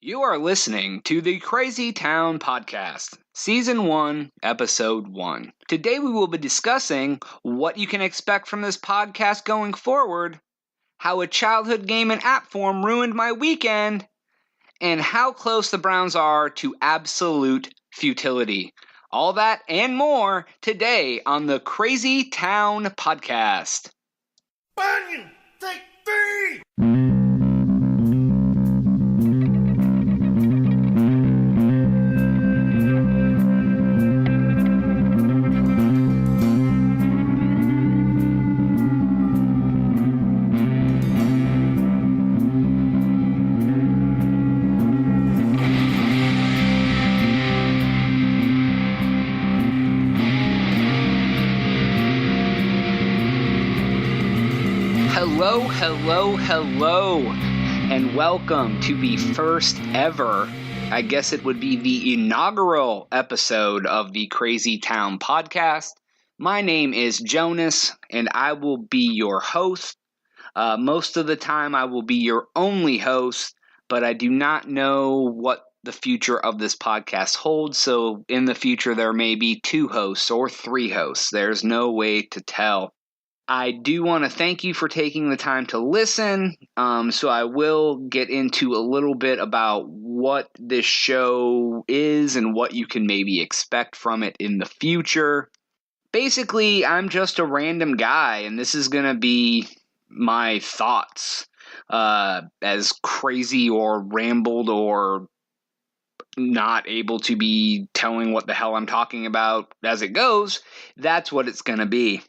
You are listening to the Crazy Town Podcast, Season 1, Episode 1. Today we will be discussing what you can expect from this podcast going forward, how a childhood game in app form ruined my weekend, and how close the Browns are to absolute futility. All that and more today on the Crazy Town Podcast. Bunyan, take 3! Hello, and welcome to the first ever, I guess it would be the inaugural episode of the Crazy Town Podcast. My name is Jonas, and I will be your host. Most of the time, I will be your only host, but I do not know what the future of this podcast holds, so in the future, there may be 2 hosts or 3 hosts. There's no way to tell. I do want to thank you for taking the time to listen, so I will get into a little bit about what this show is and what you can maybe expect from it in the future. Basically, I'm just a random guy, and this is going to be my thoughts, as crazy or rambled or not able to be telling what the hell I'm talking about as it goes. That's what it's going to be.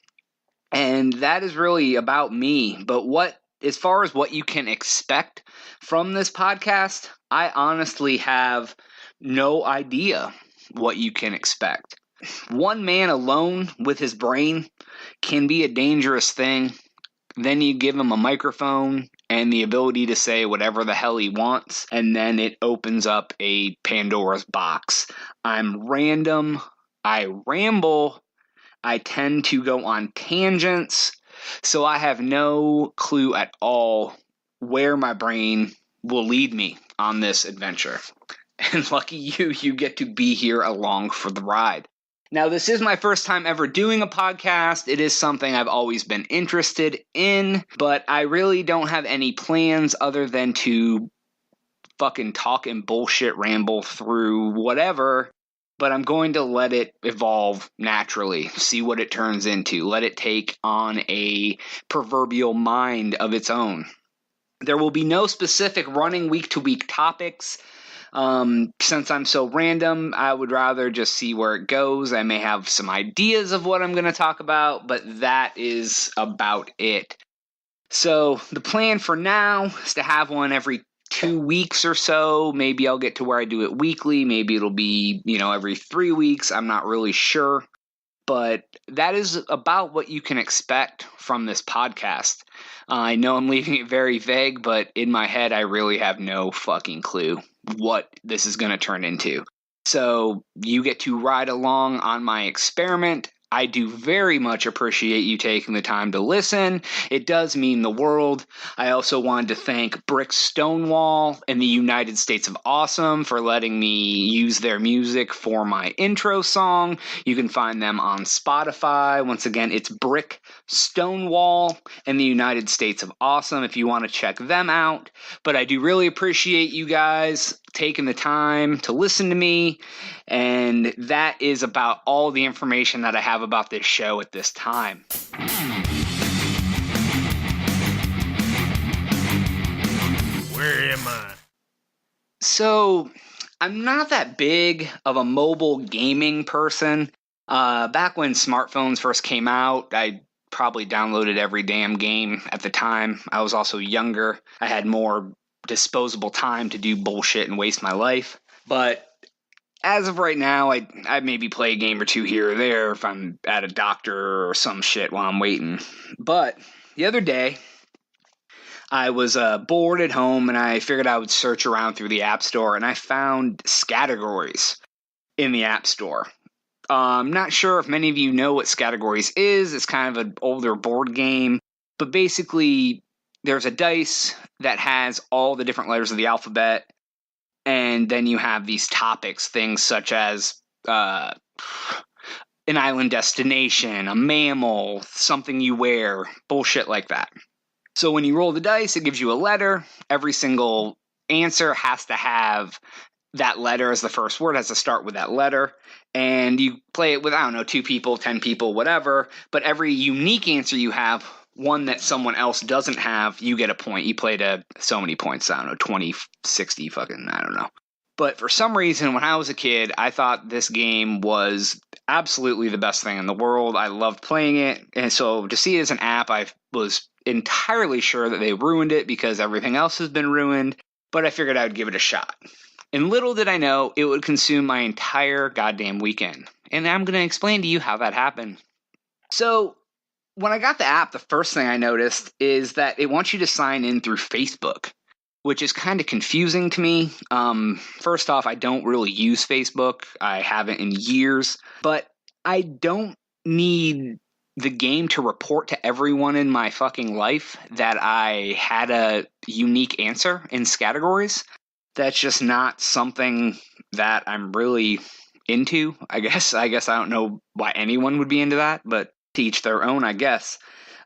And that is really about me. But as far as what you can expect from this podcast, I honestly have no idea what you can expect. One man alone with his brain can be a dangerous thing. Then you give him a microphone and the ability to say whatever the hell he wants, and then it opens up a Pandora's box. I'm random. I ramble. I tend to go on tangents, so I have no clue at all where my brain will lead me on this adventure. And lucky you get to be here along for the ride. Now, this is my first time ever doing a podcast. It is something I've always been interested in, but I really don't have any plans other than to fucking talk and bullshit ramble through whatever. But I'm going to let it evolve naturally, see what it turns into, let it take on a proverbial mind of its own. There will be no specific running week-to-week topics. Since I'm so random, I would rather just see where it goes. I may have some ideas of what I'm going to talk about, but that is about it. So the plan for now is to have one every 2 weeks or so. Maybe I'll get to where I do it weekly. Maybe it'll be, every 3 weeks. I'm not really sure. But that is about what you can expect from this podcast. I know I'm leaving it very vague, but in my head, I really have no fucking clue what this is going to turn into. So you get to ride along on my experiment. I do very much appreciate you taking the time to listen. It does mean the world. I also wanted to thank Brick Stonewall and the United States of Awesome for letting me use their music for my intro song. You can find them on Spotify. Once again, it's Brick Stonewall and the United States of Awesome if you want to check them out. But I do really appreciate you guys taking the time to listen to me, and that is about all the information that I have about this show at this time. Where am I? So, I'm not that big of a mobile gaming person. Back when smartphones first came out, I probably downloaded every damn game at the time. I was also younger. I had more disposable time to do bullshit and waste my life. But as of right now, I maybe play a game or 2 here or there if I'm at a doctor or some shit while I'm waiting. But the other day, I was bored at home and I figured I would search around through the App Store, and I found Scattergories in the App Store. I'm not sure if many of you know what Scattergories is. It's kind of an older board game, but basically there's a dice that has all the different letters of the alphabet, And then you have these topics, things such as an island destination, a mammal, something you wear, bullshit like that. So when you roll the dice, it gives you a letter. Every single answer has to have that letter as the first word, has to start with that letter. And you play it with, 2 people, 10 people, whatever. But every unique answer you have, one that someone else doesn't have, you get a point. You play to so many points, 20, 60, fucking, I don't know. But for some reason, when I was a kid, I thought this game was absolutely the best thing in the world. I loved playing it. And so to see it as an app, I was entirely sure that they ruined it because everything else has been ruined. But I figured I would give it a shot. And little did I know it would consume my entire goddamn weekend. And I'm going to explain to you how that happened. So when I got the app, the first thing I noticed is that it wants you to sign in through Facebook, which is kind of confusing to me. First off, I don't really use Facebook. I haven't in years. But I don't need the game to report to everyone in my fucking life that I had a unique answer in Scattergories. That's just not something that I'm really into, I guess. I don't know why anyone would be into that, but to each their own, I guess.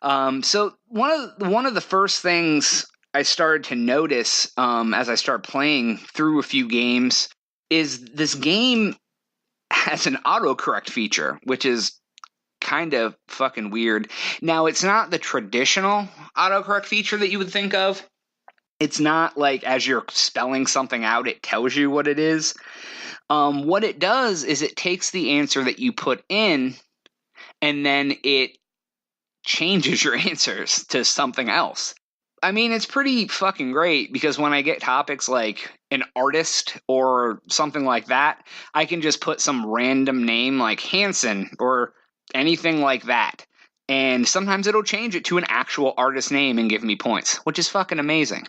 So one of the first things I started to notice as I started playing through a few games is this game has an autocorrect feature, which is kind of fucking weird. Now, it's not the traditional autocorrect feature that you would think of. It's not like as you're spelling something out, it tells you what it is. What it does is it takes the answer that you put in and then it changes your answers to something else. I mean, it's pretty fucking great because when I get topics like an artist or something like that, I can just put some random name like Hanson or anything like that. And sometimes it'll change it to an actual artist name and give me points, which is fucking amazing.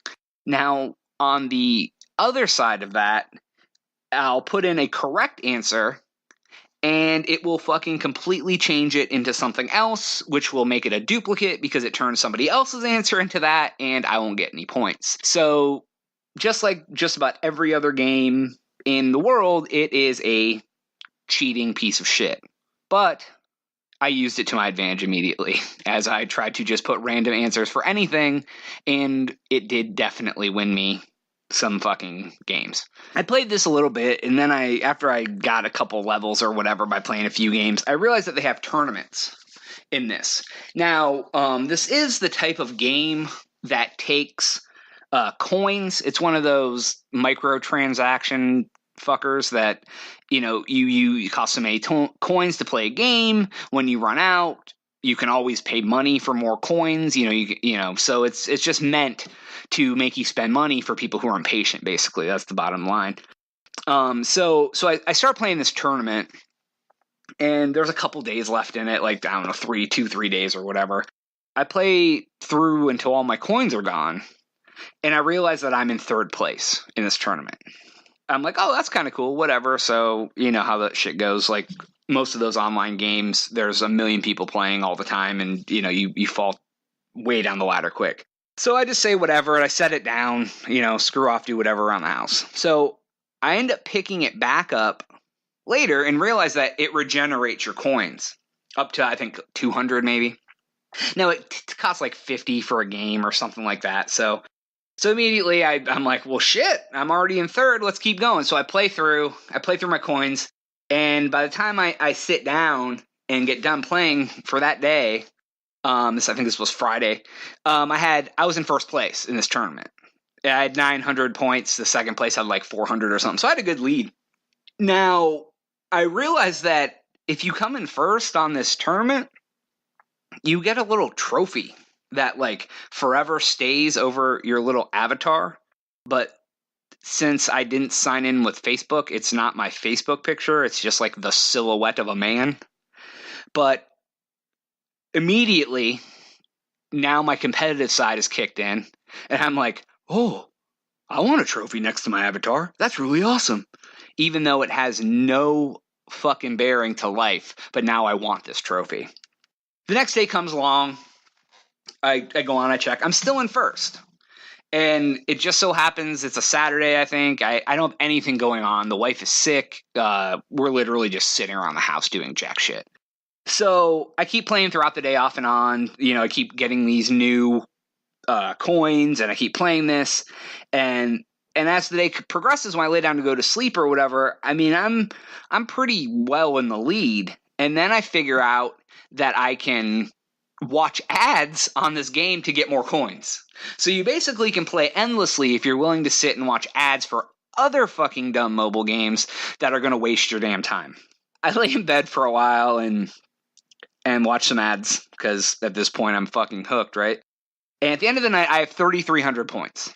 Now, on the other side of that, I'll put in a correct answer and it will fucking completely change it into something else, which will make it a duplicate because it turns somebody else's answer into that and I won't get any points. So just like just about every other game in the world, it is a cheating piece of shit. But I used it to my advantage immediately as I tried to just put random answers for anything, and it did definitely win me some fucking games. I played this a little bit, and then after I got a couple levels or whatever by playing a few games, I realized that they have tournaments in this. Now, this is the type of game that takes coins. It's one of those microtransaction fuckers that, you cost so many coins to play a game. When you run out, you can always pay money for more coins. So it's just meant to make you spend money for people who are impatient. Basically, that's the bottom line. So I started playing this tournament, and there's a couple days left in it, like I don't know, 3 days or whatever. I play through until all my coins are gone, and I realize that I'm in third place in this tournament. I'm like, oh, that's kind of cool, whatever. So, you know how that shit goes. Like, most of those online games, there's a million people playing all the time, and, you fall way down the ladder quick. So I just say whatever, and I set it down, screw off, do whatever around the house. So I end up picking it back up later and realize that it regenerates your coins up to, I think, 200 maybe. Now, it costs like 50 for a game or something like that, So immediately I'm like, well, shit, I'm already in third. Let's keep going. So I play through my coins. And by the time I sit down and get done playing for that day, I think this was Friday, I was in first place in this tournament. I had 900 points. The second place had like 400 or something. So I had a good lead. Now, I realized that if you come in first on this tournament, you get a little trophy that like forever stays over your little avatar. But since I didn't sign in with Facebook, it's not my Facebook picture. It's just like the silhouette of a man. But immediately, now my competitive side is kicked in. And I'm like, oh, I want a trophy next to my avatar. That's really awesome. Even though it has no fucking bearing to life. But now I want this trophy. The next day comes along. I go on, I check. I'm still in first. And it just so happens it's a Saturday, I think. I don't have anything going on. The wife is sick. We're literally just sitting around the house doing jack shit. So I keep playing throughout the day off and on. I keep getting these new coins, and I keep playing this. And as the day progresses, when I lay down to go to sleep or whatever, I mean, I'm pretty well in the lead. And then I figure out that I can watch ads on this game to get more coins. So you basically can play endlessly if you're willing to sit and watch ads for other fucking dumb mobile games that are going to waste your damn time. I lay in bed for a while and watch some ads because at this point I'm fucking hooked, right? And at the end of the night, I have 3,300 points.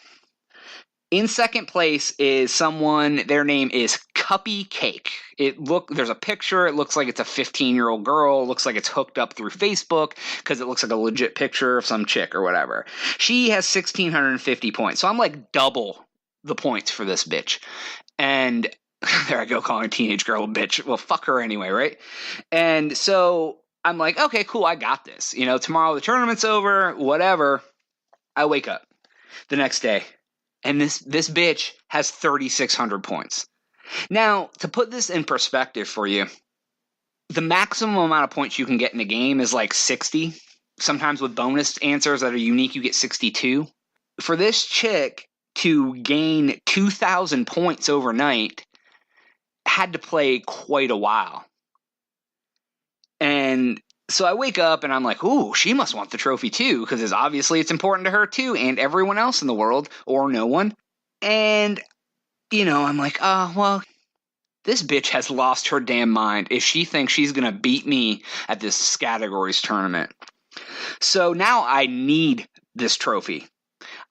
In second place is someone, their name is Cuppy Cake. There's a picture, it looks like it's a 15-year-old girl, it looks like it's hooked up through Facebook, because it looks like a legit picture of some chick or whatever. She has 1,650 points, so I'm like double the points for this bitch. And there I go calling a teenage girl a bitch. Well, fuck her anyway, right? And so I'm like, okay, cool, I got this. Tomorrow the tournament's over, whatever. I wake up the next day. And this bitch has 3,600 points. Now, to put this in perspective for you, the maximum amount of points you can get in a game is like 60. Sometimes with bonus answers that are unique, you get 62. For this chick to gain 2,000 points overnight, had to play quite a while. And so I wake up and I'm like, ooh, she must want the trophy too, because obviously it's important to her too, and everyone else in the world, or no one. And, I'm like, oh, well, this bitch has lost her damn mind if she thinks she's going to beat me at this Scattergories tournament. So now I need this trophy.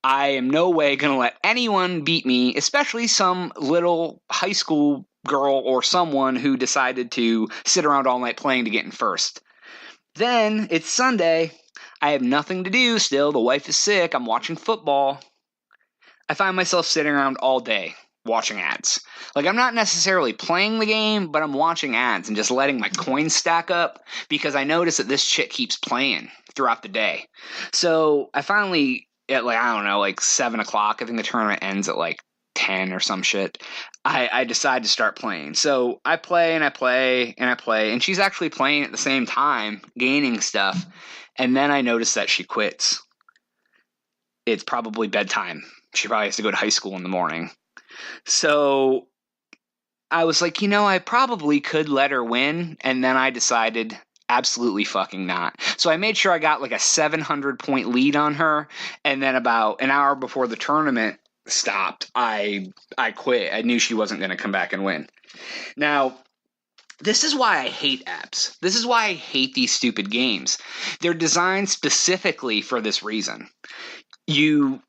I am no way going to let anyone beat me, especially some little high school girl or someone who decided to sit around all night playing to get in first. Then it's Sunday. I have nothing to do still. The wife is sick. I'm watching football. I find myself sitting around all day watching ads. Like, I'm not necessarily playing the game, but I'm watching ads and just letting my coins stack up because I notice that this chick keeps playing throughout the day. So I finally, at 7 o'clock, I think the tournament ends at 10 or some shit, I decide to start playing. So I play and I play and I play, and she's actually playing at the same time, gaining stuff, and then I notice that she quits. It's probably bedtime. She probably has to go to high school in the morning. So I was like, I probably could let her win, and then I decided absolutely fucking not. So I made sure I got a 700-point lead on her, and then about an hour before the tournament stopped, I quit. I knew she wasn't going to come back and win. Now, this is why I hate apps. This is why I hate these stupid games. They're designed specifically for this reason. You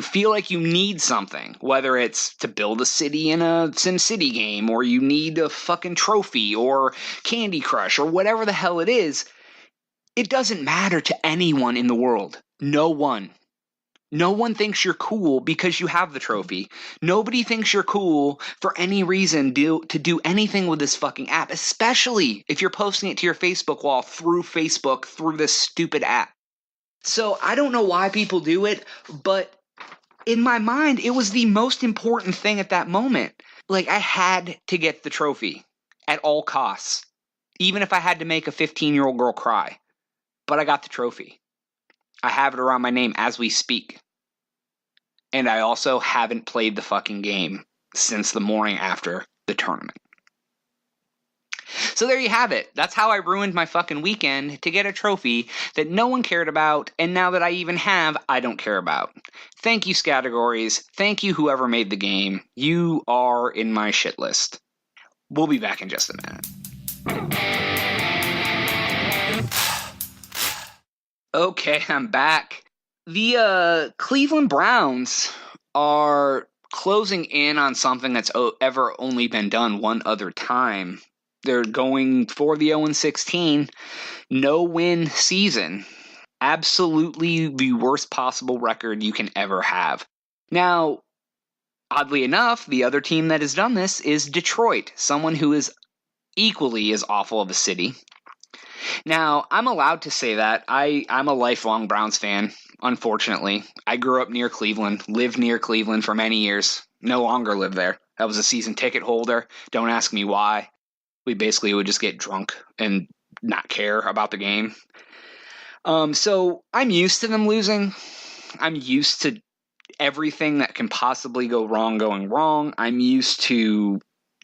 feel like you need something, whether it's to build a city in a SimCity game, or you need a fucking trophy, or Candy Crush, or whatever the hell it is. It doesn't matter to anyone in the world. No one. No one thinks you're cool because you have the trophy. Nobody thinks you're cool for any reason to do anything with this fucking app, especially if you're posting it to your Facebook wall through Facebook through this stupid app. So I don't know why people do it, but in my mind, it was the most important thing at that moment. I had to get the trophy at all costs, even if I had to make a 15-year-old girl cry. But I got the trophy. I have it around my name as we speak. And I also haven't played the fucking game since the morning after the tournament. So there you have it. That's how I ruined my fucking weekend to get a trophy that no one cared about, and now that I even have, I don't care about. Thank you, Scattergories. Thank you, whoever made the game. You are in my shit list. We'll be back in just a minute. Okay, I'm back. The Cleveland Browns are closing in on something that's ever only been done one other time. They're going for the 0-16, no-win season. Absolutely the worst possible record you can ever have. Now, oddly enough, the other team that has done this is Detroit, someone who is equally as awful of a city. Now, I'm allowed to say that. I'm a lifelong Browns fan, unfortunately. I grew up near Cleveland, lived near Cleveland for many years, no longer live there. I was a season ticket holder. Don't ask me why. We basically would just get drunk and not care about the game. So I'm used to them losing. I'm used to everything that can possibly go wrong going wrong. I'm used to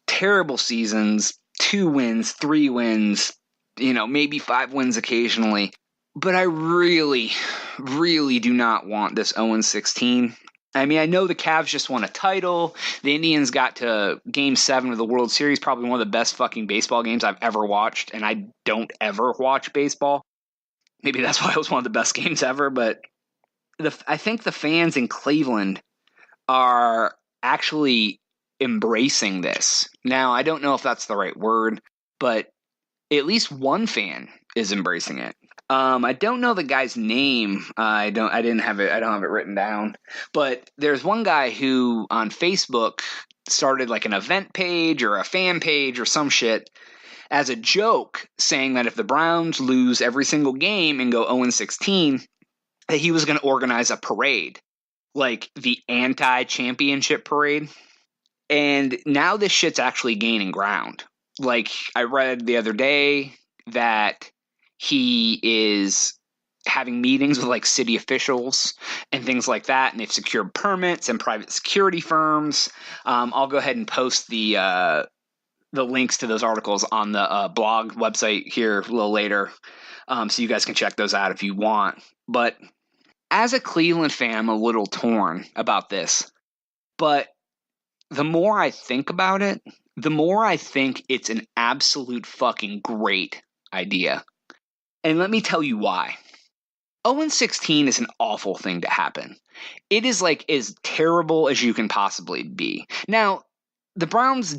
terrible seasons, 2 wins, 3 wins, maybe 5 wins occasionally. But I really, really do not want this 0-16. I mean, I know the Cavs just won a title. The Indians got to Game 7 of the World Series, probably one of the best fucking baseball games I've ever watched, and I don't ever watch baseball. Maybe that's why it was one of the best games ever, but I think the fans in Cleveland are actually embracing this. Now, I don't know if that's the right word, but at least one fan is embracing it. I don't know the guy's name. I don't have it written down. But there's one guy who on Facebook started like an event page or a fan page or some shit as a joke, saying that if the Browns lose every single game and go 0-16, that he was going to organize a parade, like the anti-championship parade. And now this shit's actually gaining ground. Like, I read the other day that he is having meetings with like city officials and things like that, and they've secured permits and private security firms. I'll go ahead and post the links to those articles on the blog website here a little later, so you guys can check those out if you want. But as a Cleveland fan, I'm a little torn about this. But the more I think about it, the more I think it's an absolute fucking great idea. And let me tell you why. 0-16 is an awful thing to happen. It is like as terrible as you can possibly be. Now, the Browns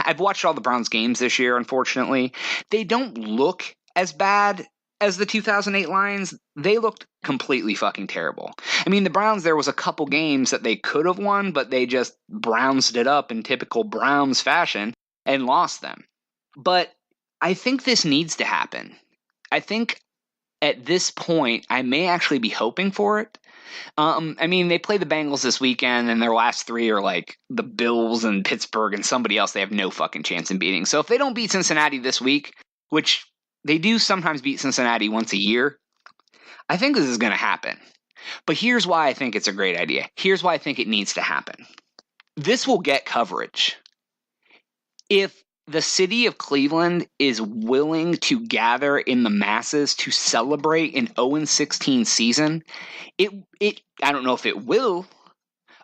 I've watched all the Browns games this year, unfortunately. They don't look as bad as the 2008 Lions. They looked completely fucking terrible. I mean, the Browns, there was a couple games that they could have won, but they just Brownsed it up in typical Browns fashion and lost them. But I think this needs to happen. I think at this point, I may actually be hoping for it. I mean, they play the Bengals this weekend, and their last 3 are like the Bills and Pittsburgh and somebody else they have no fucking chance in beating. So if they don't beat Cincinnati this week, which they do sometimes beat Cincinnati once a year, I think this is going to happen. But here's why I think it's a great idea. Here's why I think it needs to happen. This will get coverage. If the city of Cleveland is willing to gather in the masses to celebrate an 0-16 season, I don't know if it will,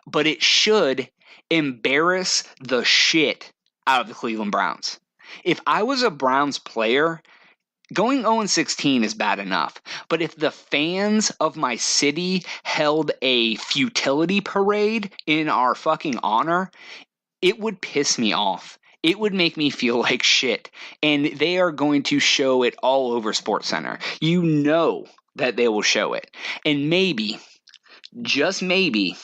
but it should embarrass the shit out of the Cleveland Browns. If I was a Browns player, going 0-16 is bad enough, but if the fans of my city held a futility parade in our fucking honor, it would piss me off. It would make me feel like shit, and they are going to show it all over SportsCenter. You know that they will show it, and maybe, just maybe,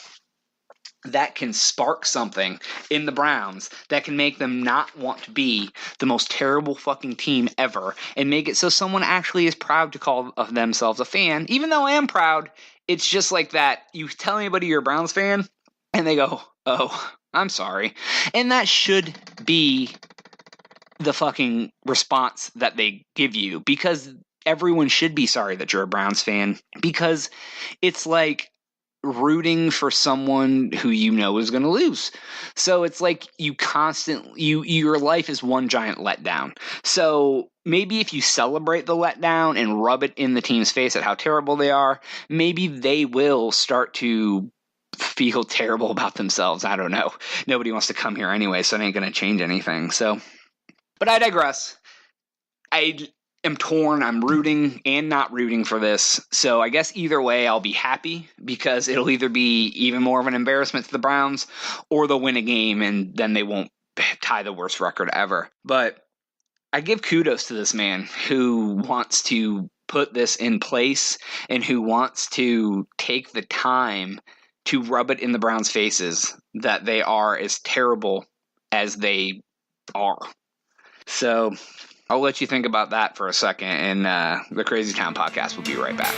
that can spark something in the Browns that can make them not want to be the most terrible fucking team ever and make it so someone actually is proud to call themselves a fan. Even though I am proud, it's just like that. You tell anybody you're a Browns fan and they go, oh, I'm sorry. And that should be the fucking response that they give you, because everyone should be sorry that you're a Browns fan, because it's like rooting for someone who you know is going to lose. So it's like your life is one giant letdown. So maybe if you celebrate the letdown and rub it in the team's face at how terrible they are, maybe they will start to feel terrible about themselves. I don't know. Nobody wants to come here anyway, so it ain't going to change anything. So, but I digress. I am torn. I'm rooting and not rooting for this. So I guess either way, I'll be happy, because it'll either be even more of an embarrassment to the Browns, or they'll win a game and then they won't tie the worst record ever. But I give kudos to this man who wants to put this in place and who wants to take the time to rub it in the Browns' faces that they are as terrible as they are. So I'll let you think about that for a second, and the Crazy Town podcast will be right back.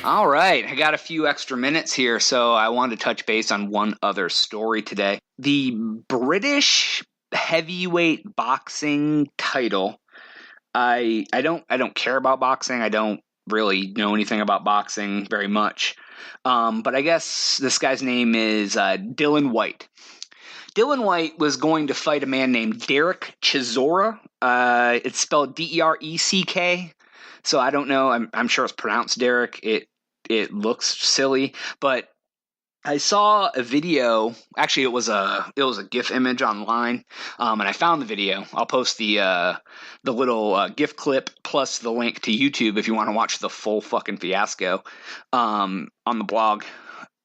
All right, I got a few extra minutes here, so I wanted to touch base on one other story today. The British heavyweight boxing title. I don't care about boxing. I don't really know anything about boxing very much. But I guess this guy's name is Dylan White. Dylan White was going to fight a man named Dereck Chisora. It's spelled Dereck. So I don't know. I'm sure it's pronounced Derek. It looks silly, but I saw a video. Actually, it was a GIF image online, and I found the video. I'll post the little GIF clip plus the link to YouTube if you want to watch the full fucking fiasco on the blog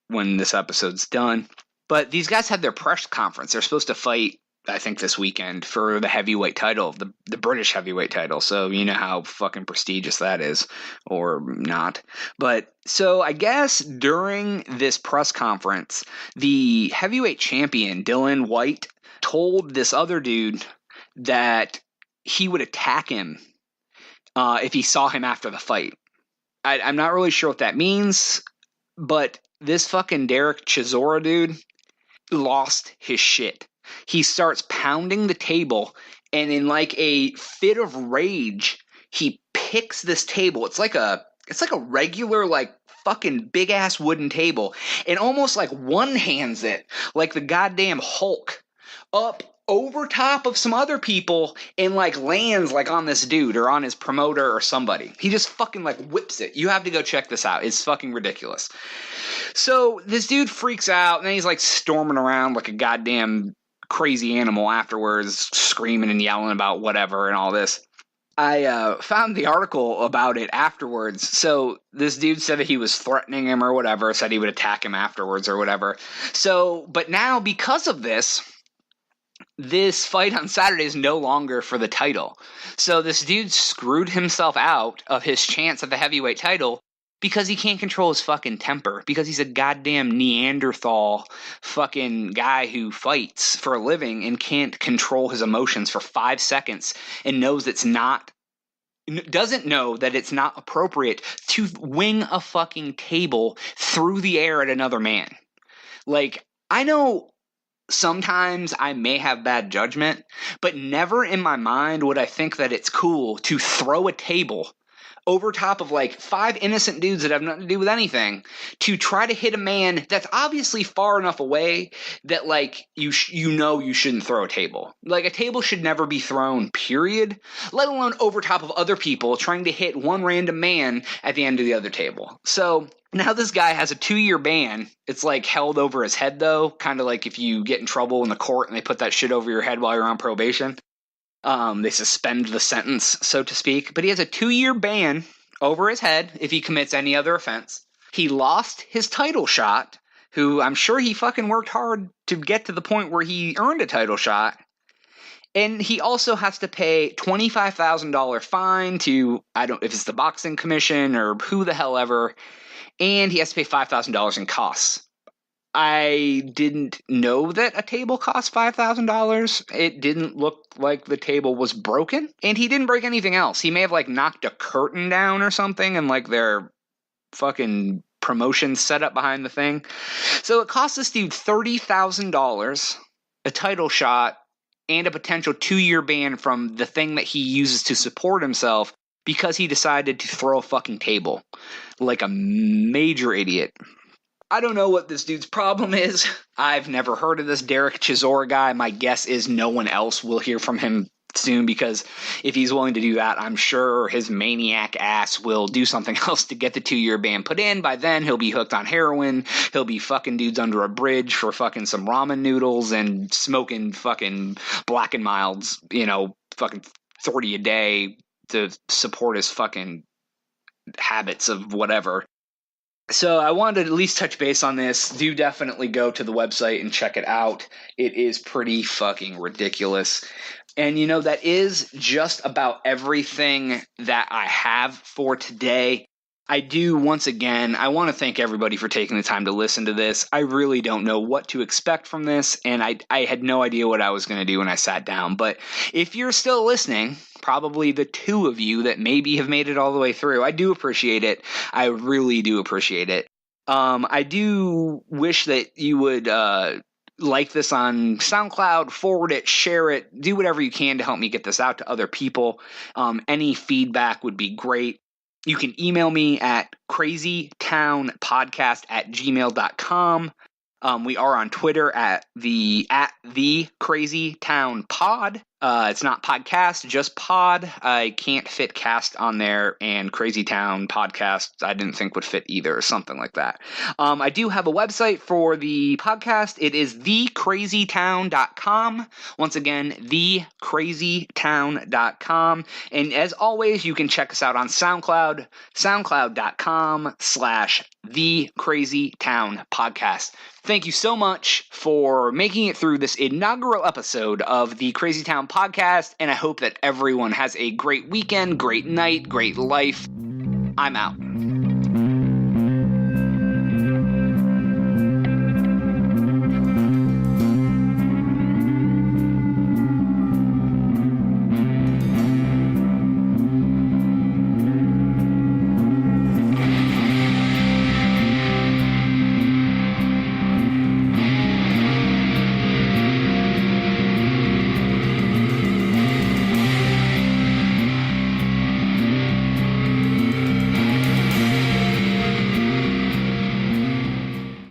when this episode's done. But these guys had their press conference. They're supposed to fight, I think, this weekend for the heavyweight title, the British heavyweight title. So you know how fucking prestigious that is, or not. But so I guess during this press conference, the heavyweight champion, Dylan White, told this other dude that he would attack him if he saw him after the fight. I'm not really sure what that means, but this fucking Dereck Chisora dude lost his shit. He starts pounding the table, and in like a fit of rage, he picks this table. It's like a regular, like, fucking big ass wooden table, and almost like one hands it like the goddamn Hulk up over top of some other people and like lands like on this dude or on his promoter or somebody. He just fucking like whips it. You have to go check this out. It's fucking ridiculous. So this dude freaks out, and then he's like storming around like a goddamn crazy animal afterwards, screaming and yelling about whatever and all this. I found the article about it afterwards. So this dude said that he was threatening him or whatever, said he would attack him afterwards or whatever. So, but now because of this fight on Saturday is no longer for the title. So this dude screwed himself out of his chance at the heavyweight title because he can't control his fucking temper, because he's a goddamn Neanderthal fucking guy who fights for a living and can't control his emotions for 5 seconds and doesn't know that it's not appropriate to wing a fucking table through the air at another man. Like, I know sometimes I may have bad judgment, but never in my mind would I think that it's cool to throw a table over top of like 5 innocent dudes that have nothing to do with anything to try to hit a man that's obviously far enough away that like you shouldn't throw a table. Like, a table should never be thrown, period, let alone over top of other people trying to hit one random man at the end of the other table. So now this guy has a 2-year ban. It's like held over his head though, kind of like if you get in trouble in the court and they put that shit over your head while you're on probation. They suspend the sentence, so to speak. But he has a 2-year ban over his head if he commits any other offense. He lost his title shot, who I'm sure he fucking worked hard to get to the point where he earned a title shot. And he also has to pay $25,000 fine to, I don't know if it's the boxing commission or who the hell ever. And he has to pay $5,000 in costs. I didn't know that a table cost $5,000. It didn't look like the table was broken. And he didn't break anything else. He may have like knocked a curtain down or something and like their fucking promotion set up behind the thing. So it cost this dude $30,000, a title shot, and a potential 2-year ban from the thing that he uses to support himself because he decided to throw a fucking table like a major idiot. I don't know what this dude's problem is. I've never heard of this Dereck Chisora guy. My guess is no one else will hear from him soon, because if he's willing to do that, I'm sure his maniac ass will do something else to get the 2-year ban put in. By then, he'll be hooked on heroin. He'll be fucking dudes under a bridge for fucking some ramen noodles and smoking fucking Black and Milds, fucking 30 a day to support his fucking habits of whatever. So I wanted to at least touch base on this. Do definitely go to the website and check it out. It is pretty fucking ridiculous. And that is just about everything that I have for today. I do, once again, I want to thank everybody for taking the time to listen to this. I really don't know what to expect from this, and I had no idea what I was going to do when I sat down. But if you're still listening, probably the two of you that maybe have made it all the way through, I do appreciate it. I really do appreciate it. I do wish that you would like this on SoundCloud, forward it, share it, do whatever you can to help me get this out to other people. Any feedback would be great. You can email me at crazytownpodcast@gmail.com. We are on Twitter at the Crazy Town Pod. It's not podcast, just pod. I can't fit cast on there, and Crazy Town Podcast I didn't think would fit either, or something like that. I do have a website for the podcast. It is thecrazytown.com. Once again, thecrazytown.com. And as always, you can check us out on SoundCloud, soundcloud.com/thecrazytownpodcast. Thank you so much for making it through this inaugural episode of the Crazy Town Podcast, and I hope that everyone has a great weekend, great night, great life. I'm out.